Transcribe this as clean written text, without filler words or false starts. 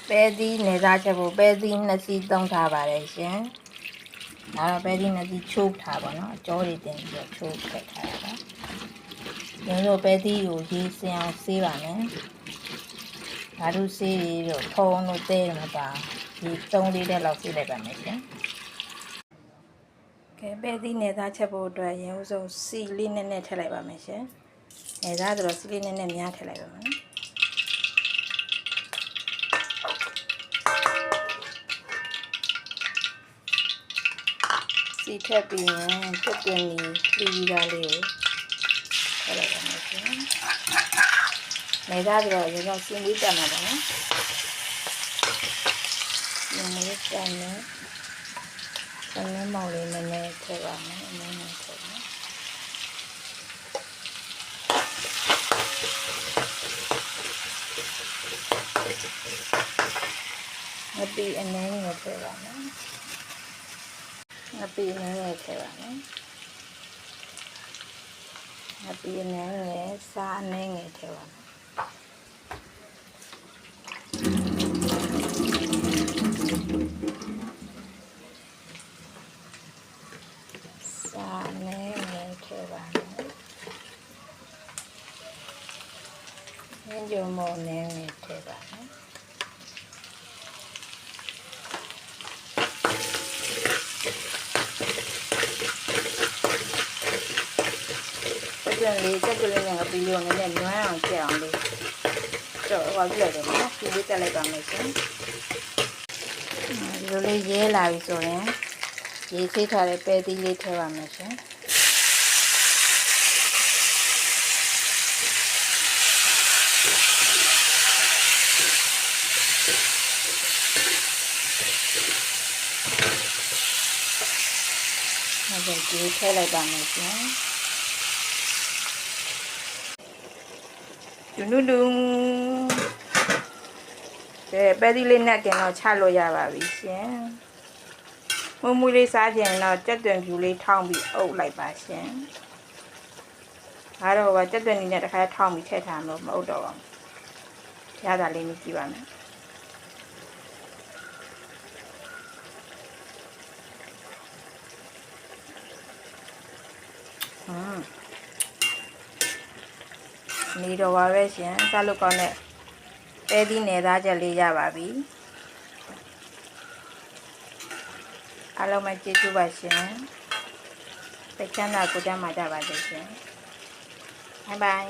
ပဲသီးနေသားချက်ဖို့ပဲသီး2စီးသုံးထားပါတယ်ရှင်ဒါတော့ပဲသီး2စီးချိုးထားပါတော့အကျော်တွေတင်ပြီးချိုးထည့်ထားရတာဒီလိုပဲသီးကိုရေးစင်အောင်ဆေးပါမယ်ဓာတုဆေးတွေတော့ဖုံးလို့တဲတယ်မပါဒီ3-4တက်လောက်ဆေးလိုက်ပါမယ်ရှင်ကဲပဲသီးနေသားချက်ဖို့အတွက်ရင်ဦးဆုံးစီလေးနဲ့ထည့်လိုက်ပါမယ်ရှင်နေသားဆိုတော့စီလေးနဲ့များထည့်လိုက်ပါမယ်စီထက်ပြီးရင်တက်တင်ပြီးသားလေးကိုထည့်လိုက်ပါမယ်ရှင်နေသားဆိုတော့ရေတော့စီလေးတက်မှာပါနော်ဒီလေးတက်မယ်ဆင်းမောင်လေးနည်းနည်းထည့်ပါမယ်နည်းနည်းထည့်ပါငပိအနည်းငယ်ထည့်ပါမယ်ငပိအနည်းငယ်ထည့်ပါမယ်ငပိအနည်းငယ်စားအနည်းငယ်ထည့်ပါမယ်စားအနည်းငယ်ထည့်ပါမယ်ညကြုံမော်နည်းငယ်ထည့်ပါမယ်ကြက်ကလေးနဲ့ပြီးလို့နည်းနည်းနွမ်းအောင်ကြက်အောင်လေးတော့ဟောပြလိုက်တယ်နော်ဒီလေးတက်လိုက်ပါမယ်ရှင်ဒီလိုလေးရဲလာပြီဆိုရင်ရေးဆေးထားတဲ့ပဲသီးလေးထည့်ပါမယ်ရှင်ဟုတ်ကဲ့ဒီထည့်လိုက်ပါမယ်ရှင်လူကဲပဲသီးလေးနဲ့ကျင်တော့ချလို့ရပါပြီရှင်မွေးလေးစားခြင်းတော့ကြက်သွန်ဖြူလေးထောင်းပြီးအုပ်လိုက်ပါရှင်ဒါတော့ကြက်သွန်နဲ့တစ်ခါထောင်းပြီးထည့်ထားလို့မအုပ်တော့ပါဘူးရတာလေးမြည်ကြည့်ပါမယ်နေတော့ပါပဲရှင်စားလို့ကောင်းတဲ့ပဲသီးနယ်သားချက်လေးရပါပြီအားလုံးပဲကျေးဇူးပါရှင်စိတ်ချမ်းသာကိုယ်ကျန်းမာကြပါစေရှင်ဘိုင်ဘိုင်